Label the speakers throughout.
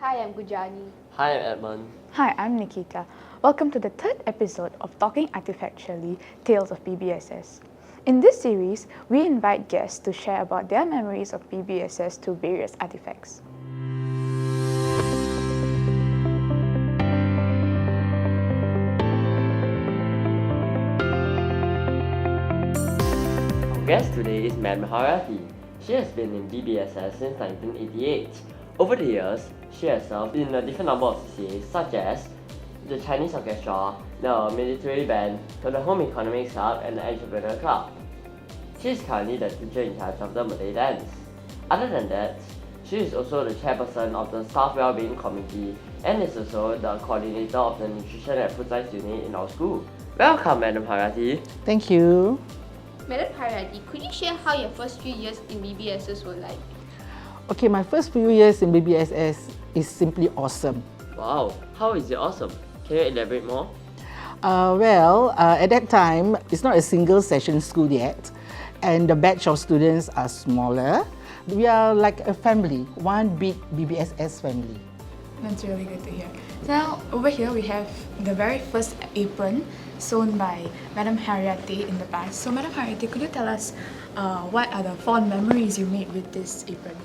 Speaker 1: Hi, I'm Gujani.
Speaker 2: Hi, I'm Edmund.
Speaker 3: Hi, I'm Nikita. Welcome to the third episode of Talking Artefactually, Tales of BBSS. In this series, we invite guests to share about their memories of BBSS through various artifacts.
Speaker 2: Our guest today is Madam Haryati. She has been in BBSS since 1988. Over the years, she has served in a different number of CCAs such as the Chinese Orchestra, the Military Band, the Home Economics Club, and the Entrepreneur Club. She is currently the teacher in charge of the Malay dance. Other than that, she is also the chairperson of the Staff Wellbeing Committee and is also the coordinator of the Nutrition and Food Science Unit in our school. Welcome, Madam Haryati.
Speaker 4: Thank you.
Speaker 1: Madam Haryati, could you share how your first few years in BBSS were like?
Speaker 4: Okay, my first few years in BBSS is simply awesome.
Speaker 2: Wow, how is it awesome? Can you elaborate more?
Speaker 4: At that time, it's not a single session school yet, and the batch of students are smaller. We are like a family, one big BBSS family.
Speaker 3: That's really good to hear. Now, over here we have the very first apron sewn by Madam Haryati in the past. So, Madam Haryati, could you tell us what are the fond memories you made with this apron?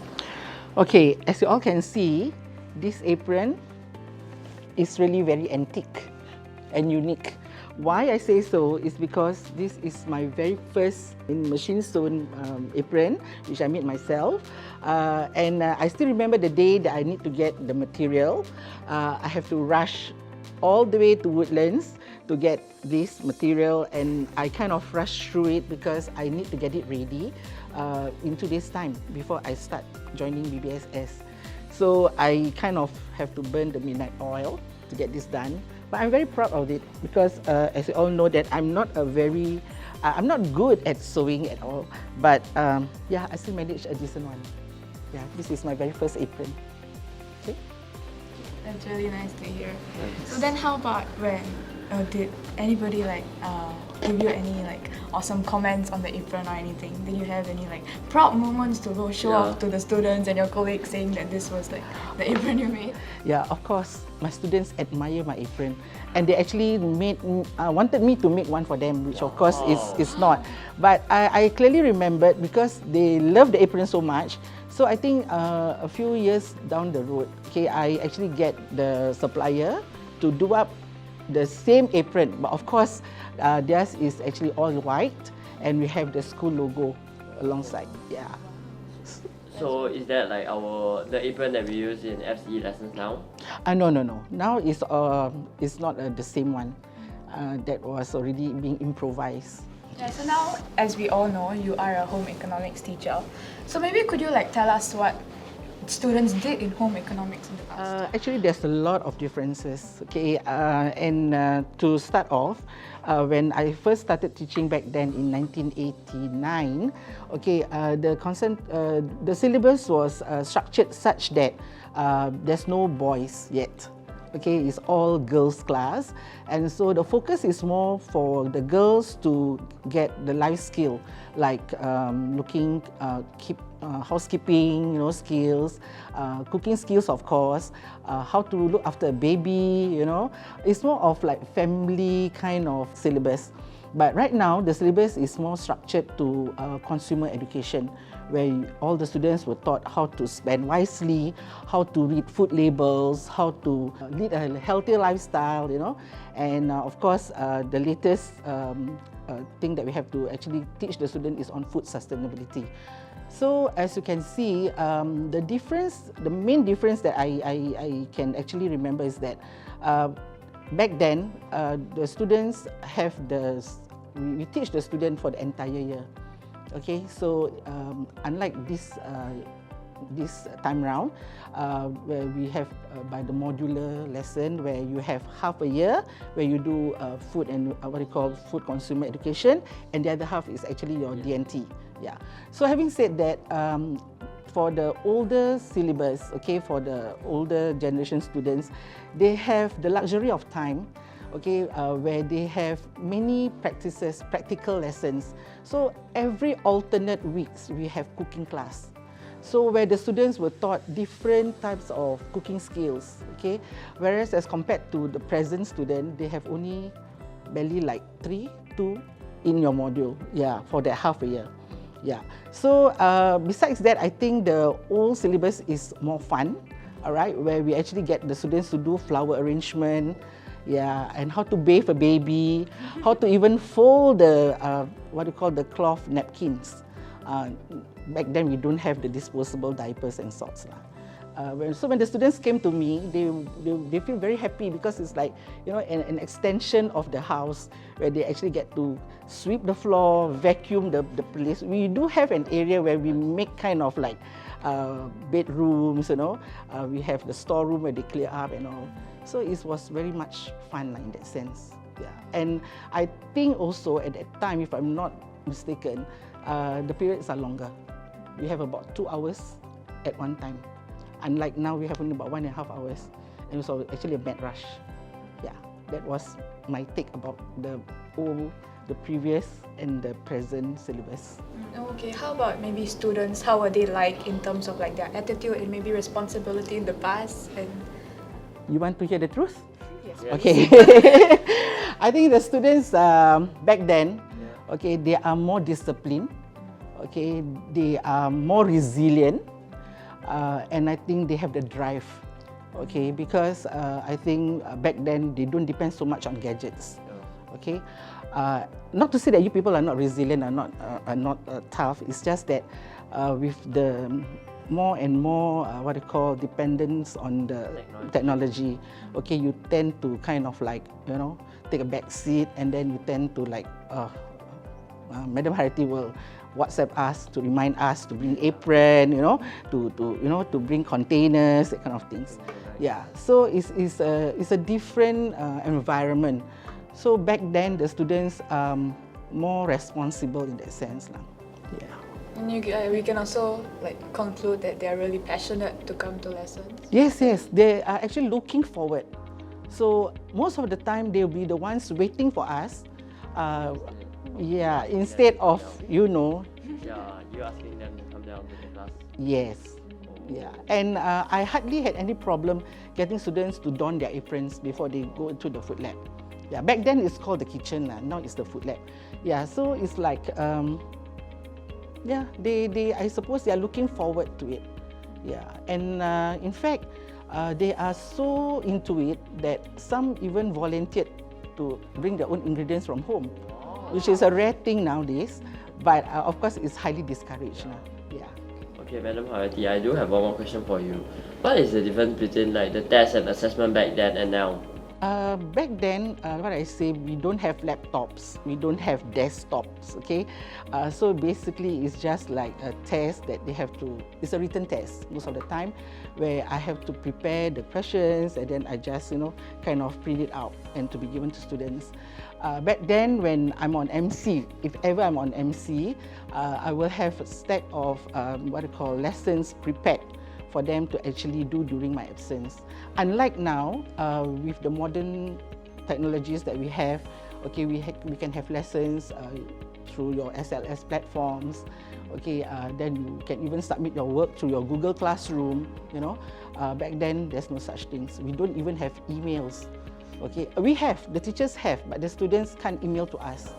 Speaker 4: Okay, as you all can see, this apron is really very antique and unique. Why I say so is because this is my very first machine sewn apron, which I made myself. I still remember the day that I need to get the material. I have to rush all the way to Woodlands to get this material, and I kind of rush through it because I need to get it ready in 2 days' time before I start joining BBSS. So I kind of have to burn the midnight oil to get this done. But I'm very proud of it because, as you all know, that I'm not good at sewing at all. But yeah, I still managed a decent one. Yeah, this is my very first apron. Okay.
Speaker 3: That's really nice to hear. So then, how about when did anybody give you any awesome comments on the apron or anything? Did you have any proud moments to go show off to the students and your colleagues saying that this was the apron you made?
Speaker 4: Yeah, of course. My students admire my apron, and they actually wanted me to make one for them, which of course is not. But I clearly remembered because they love the apron so much. So I think a few years down the road, okay, I actually get the supplier to do up the same apron, but of course theirs is actually all white, and we have the school logo alongside. Yeah.
Speaker 2: So is that like the apron that we use in FCE lessons now?
Speaker 4: No. Now it's not the same one. That was already being improvised.
Speaker 3: Yeah, so now, as we all know, you are a home economics teacher. So maybe could you tell us what students did in home economics in the past?
Speaker 4: Actually, there's a lot of differences. Okay, to start off, when I first started teaching back then in 1989, okay, the syllabus was structured such that there's no boys yet. Okay, it's all girls class, and so the focus is more for the girls to get the life skill like housekeeping, skills, cooking skills, of course, how to look after a baby, It's more of like family kind of syllabus. But right now, the syllabus is more structured to consumer education, where all the students were taught how to spend wisely, how to read food labels, how to lead a healthier lifestyle, And of course, the latest thing that we have to actually teach the student is on food sustainability. So as you can see, the main difference that I can actually remember is that back then, the students we teach the student for the entire year. Okay, so unlike this time round, where we have by the modular lesson, where you have half a year where you do food and what you call food consumer education, and the other half is actually your DNT. Yeah. So having said that, for the older syllabus, okay, for the older generation students, they have the luxury of time, okay, where they have many practical lessons. So every alternate weeks we have cooking class. So where the students were taught different types of cooking skills, okay? Whereas as compared to the present student, they have only barely like 2 in your module, yeah, for that half a year. Yeah. So besides that, I think the old syllabus is more fun, all right, where we actually get the students to do flower arrangement, yeah, and how to bathe a baby, how to even fold the what you call the cloth napkins. Back then we don't have the disposable diapers and sorts lah. So when the students came to me, they feel very happy because it's like, you know, an extension of the house where they actually get to sweep the floor, vacuum the place. We do have an area where we make kind of like bedrooms, you know. We have the storeroom where they clear up and all. So it was very much fun in that sense. Yeah. And I think also at that time, if I'm not mistaken, the periods are longer. We have about 2 hours at one time. Unlike now, we have only about 1.5 hours. And it was actually a mad rush. Yeah, that was my take about the previous and the present syllabus.
Speaker 3: Okay, how about maybe students? How were they like in terms of like their attitude and maybe responsibility in the past? And
Speaker 4: you want to hear the truth?
Speaker 3: yes.
Speaker 4: Okay. I think the students back then, okay, they are more disciplined. Okay, they are more resilient, and I think they have the drive. Okay, because I think back then they don't depend so much on gadgets. Okay, not to say that you people are not resilient, are not tough. It's just that with the more and more what you call dependence on the technology. Okay, you tend to kind of like, you know, take a back seat, and then you tend to like, Madam Haryati will WhatsApp us to remind us to bring apron, you know, to bring containers, that kind of things. Yeah, so it's a different environment. So back then the students are more responsible in that sense, lah. Yeah.
Speaker 3: And we can also like conclude that they are really passionate to come to lessons.
Speaker 4: Yes, they are actually looking forward. So most of the time they'll be the ones waiting for us. Yeah, instead of, you know.
Speaker 2: Yeah, you asking them to come down to the class.
Speaker 4: Yes. Yeah, and I hardly had any problem getting students to don their aprons before they go into the food lab. Yeah, back then it's called the kitchen, now it's the food lab. Yeah, so it's like, yeah, I suppose they are looking forward to it. Yeah, and in fact, they are so into it that some even volunteered to bring their own ingredients from home, which is a rare thing nowadays. But of course, it's highly discouraged now. Yeah.
Speaker 2: Okay, Madam Haryati, I do have one more question for you. What is the difference between like the test and assessment back then and now?
Speaker 4: Back then, what I say, we don't have laptops, we don't have desktops, okay? So basically, it's just like a test that they have to, it's a written test most of the time, where I have to prepare the questions and then I just, you know, kind of print it out and to be given to students. Back then, when I'm on MC, if ever I'm on MC, I will have a stack of what I call lessons prepared for them to actually do during my absence. Unlike now, with the modern technologies that we have, okay, we can have lessons through your SLS platforms. Okay, then you can even submit your work through your Google Classroom. You know, back then there's no such things. We don't even have emails. Okay, we have, the teachers have, but the students can't email to us.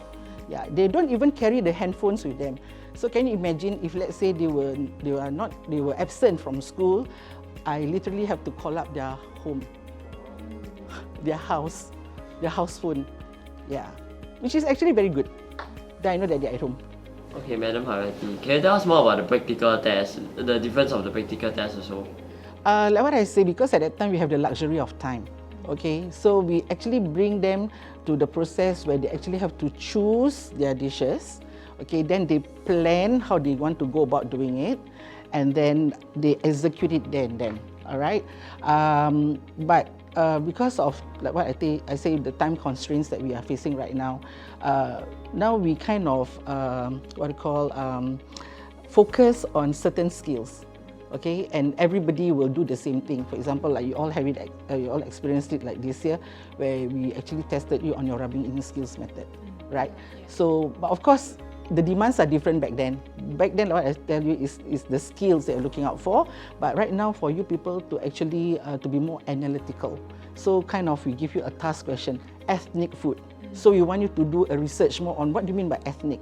Speaker 4: Yeah, they don't even carry the handphones with them. So can you imagine if, let's say, they were absent from school, I literally have to call up their home, their house phone. Yeah, which is actually very good. Then I know that they're at home.
Speaker 2: Okay, Madam Haryati, can you tell us more about the practical test, the difference of the practical test also?
Speaker 4: Like what I say, because at that time we have the luxury of time. Okay, so we actually bring them to the process where they actually have to choose their dishes. Okay, then they plan how they want to go about doing it, and then they execute it there and then. All right, but because of like what I say, the time constraints that we are facing right now, now we kind of focus on certain skills. Okay, and everybody will do the same thing. For example, like you all have it, you all experienced it like this year, where we actually tested you on your rubbing in skills method, right? So, but of course, the demands are different back then. Back then, what I tell you is the skills that you're looking out for. But right now, for you people to actually to be more analytical. So kind of we give you a task question, ethnic food. So we want you to do a research more on what do you mean by ethnic,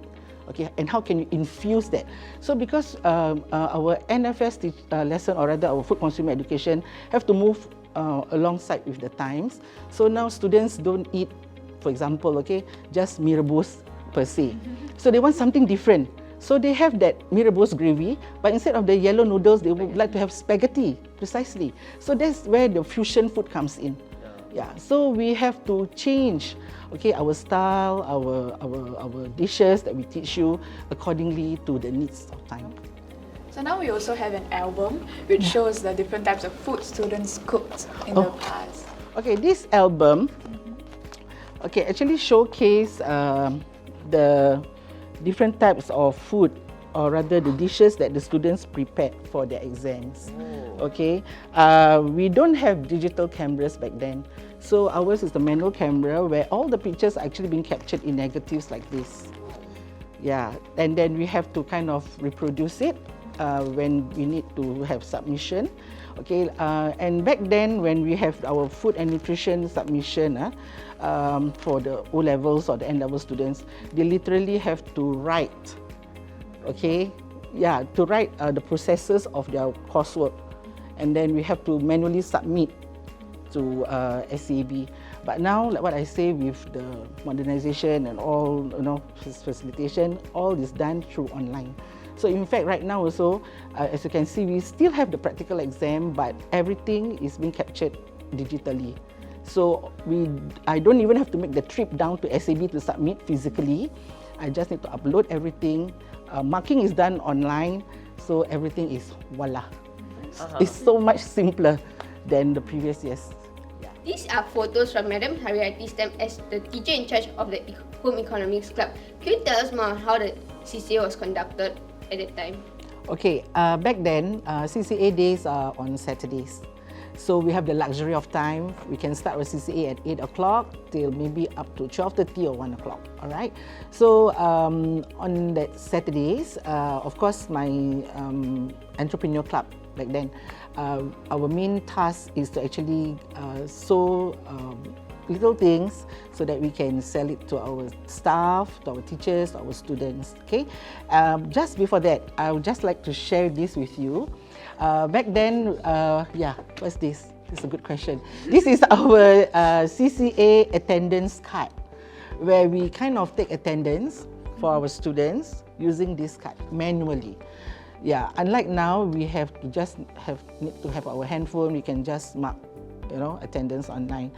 Speaker 4: okay, and how can you infuse that. So because our NFS lesson, or rather our food consumer education, have to move alongside with the times. So now students don't eat, for example, okay, just mee rebus per se. So they want something different. So they have that mee rebus gravy, but instead of the yellow noodles, they would like to have spaghetti, precisely. So that's where the fusion food comes in. Yeah, so we have to change, okay, our style, our dishes that we teach you accordingly to the needs of time.
Speaker 3: So now we also have an album which shows the different types of food students cooked in the past.
Speaker 4: Okay, this album, okay, actually showcase the different types of food, or rather the dishes that the students prepared for their exams. Okay, we don't have digital cameras back then, so ours is the manual camera where all the pictures are actually being captured in negatives like this. Yeah, and then we have to kind of reproduce it when we need to have submission. Okay, and back then when we have our food and nutrition submission for the O levels or the N level students, they literally have to write, okay, yeah, to write the processes of their coursework, and then we have to manually submit to SAB. But now, like what I say, with the modernization and all, you know, facilitation, all is done through online. So in fact, right now also, as you can see, we still have the practical exam, but everything is being captured digitally. So I don't even have to make the trip down to SAB to submit physically. I just need to upload everything. Marking is done online, so everything is voila. It's so much simpler than the previous years.
Speaker 1: These are photos from Madam Haryati's time as the teacher in charge of the Home Economics Club. Can you tell us more on how the CCA was conducted at that time?
Speaker 4: Okay, back then, CCA days are on Saturdays. So we have the luxury of time. We can start our CCA at 8 o'clock till maybe up to 12:30 or 1 o'clock, all right? So on that Saturdays, of course, my entrepreneur club back then, our main task is to actually sew little things so that we can sell it to our staff, to our teachers, to our students, okay? Just before that, I would just like to share this with you. Back then, yeah, what's this? This is a good question. This is our CCA attendance card, where we kind of take attendance for our students using this card manually. Yeah, unlike now, we have to just need to have our handphone. We can just mark, you know, attendance online.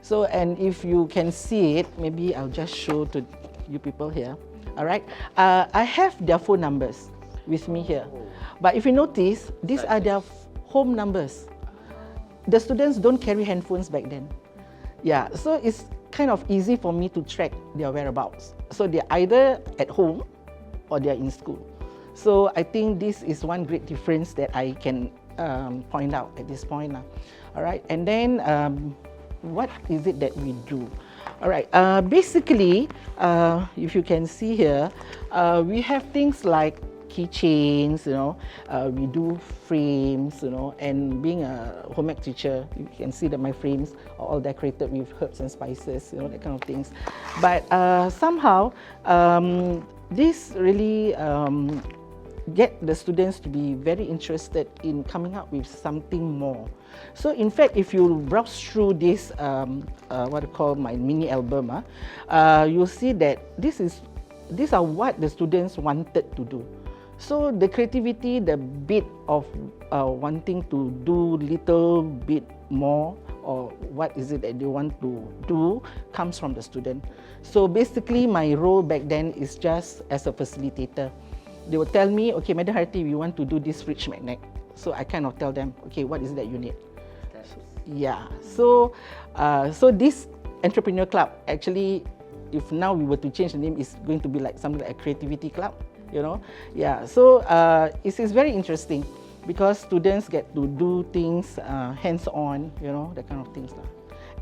Speaker 4: So, and if you can see it, maybe I'll just show to you people here. All right, I have their phone numbers with me here. But if you notice, these are their home numbers. The students don't carry handphones back then. Yeah, so it's kind of easy for me to track their whereabouts. So they're either at home or they're in school. So I think this is one great difference that I can point out at this point now. All right, and then what is it that we do? All right, basically, if you can see here, we have things like keychains, you know, we do frames, you know, and being a home ec teacher, you can see that my frames are all decorated with herbs and spices, you know, that kind of things. But somehow, this really get the students to be very interested in coming up with something more. So in fact, if you browse through this, what I call my mini album, you'll see that these are what the students wanted to do. So the creativity, the bit of wanting to do little bit more, or what is it that they want to do, comes from the student. So basically, my role back then is just as a facilitator. They will tell me, okay, Madam Haryati, we want to do this fridge magnet. So I kind of tell them, okay, what is it that you need? Yeah, so this entrepreneur club, actually, if now we were to change the name, is going to be like something like a creativity club, you know? Yeah, so it is very interesting because students get to do things hands-on, you know, that kind of things.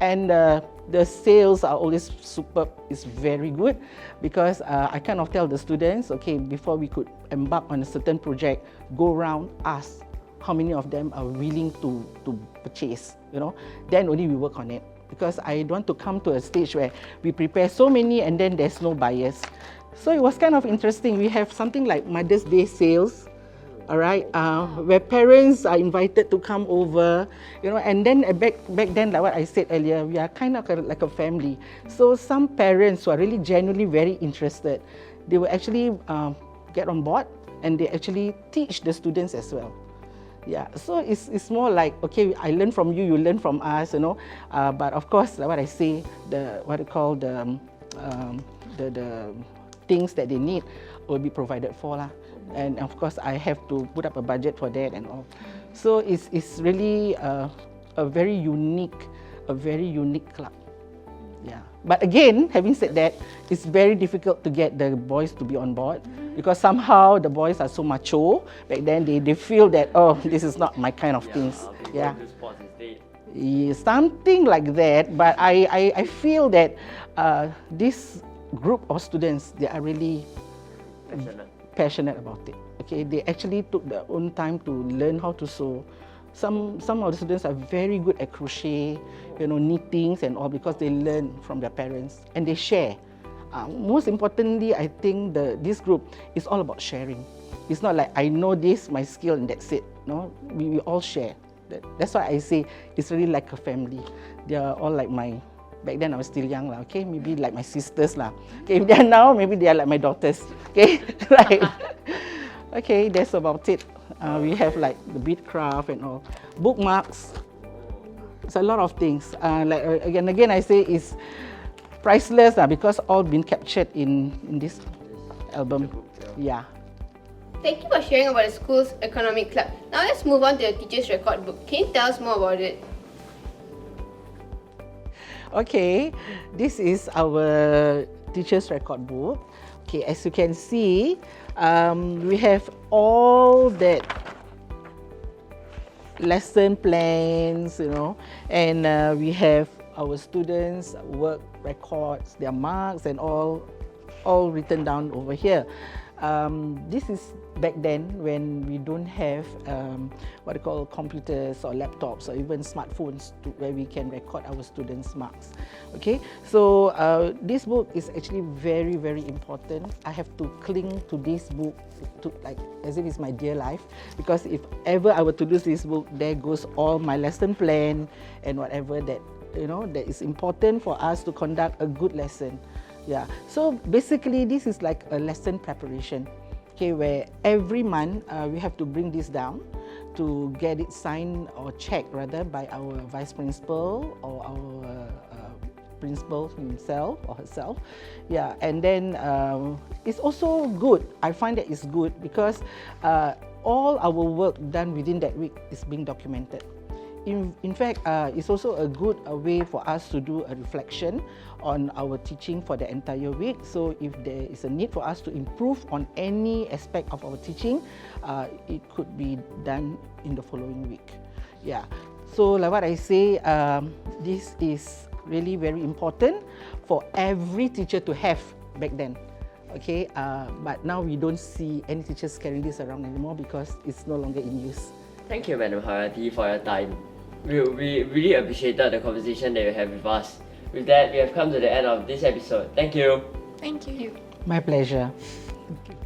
Speaker 4: And the sales are always superb. It's very good because I kind of tell the students, okay, before we could embark on a certain project, go around, ask how many of them are willing to purchase, you know. Then only we work on it, because I don't want to come to a stage where we prepare so many and then there's no buyers. So it was kind of interesting. We have something like Mother's Day sales, all right, where parents are invited to come over, you know, and then back then, like what I said earlier, we are kind of like a family. So some parents who are really genuinely very interested, they will actually get on board and they actually teach the students as well. Yeah, so it's more like, okay, I learn from you, you learn from us, you know. But of course, like what I say, the things that they need will be provided for lah. And of course, I have to put up a budget for that and all. So it's really a very unique club. Yeah. But again, having said that, it's very difficult to get the boys to be on board, because somehow the boys are so macho. Back then, they feel that, oh, this is not my kind of things. Yeah. Yeah, something like that. But I feel that this group of students, they are really passionate about it. Okay, they actually took their own time to learn how to sew. Some of the students are very good at crochet, you know, knittings and all, because they learn from their parents and they share. Most importantly, I think this group is all about sharing. It's not like I know this, my skill, and that's it. No, we all share. That's why I say it's really like a family. They are all like my. Back then I was still young lah. Okay, maybe like my sisters lah. Okay, if they are now, maybe they are like my daughters. Okay, right. Okay, that's about it. We have like the bead craft and all, bookmarks. It's a lot of things. Like again, I say it's priceless because all been captured in this album. Yeah.
Speaker 1: Thank you for sharing about the school's economic club. Now let's move on to the teacher's record book. Can you tell us more about it?
Speaker 4: Okay, this is our teacher's record book. Okay, as you can see, we have all that lesson plans, you know, and we have our students' work records, their marks and all written down over here. This is back then when we don't have what they call computers or laptops or even smartphones where we can record our students' marks. Okay, so this book is actually very, very important. I have to cling to this book like as if it's my dear life, because if ever I were to lose this book, there goes all my lesson plan and whatever that, you know, that is important for us to conduct a good lesson. Yeah, so basically this is like a lesson preparation, okay, where every month we have to bring this down to get it signed or checked rather by our vice principal or our principal himself or herself. Yeah, and then it's also good. I find that it's good because all our work done within that week is being documented. In fact, it's also a good way for us to do a reflection on our teaching for the entire week. So if there is a need for us to improve on any aspect of our teaching, it could be done in the following week. Yeah. So like what I say, this is really very important for every teacher to have back then. Okay, but now we don't see any teachers carrying this around anymore because it's no longer in use.
Speaker 2: Thank you, Madam Haryati, for your time. We really appreciated the conversation that you had with us. With that, we have come to the end of this episode. Thank you.
Speaker 3: Thank you.
Speaker 4: My pleasure. Thank you.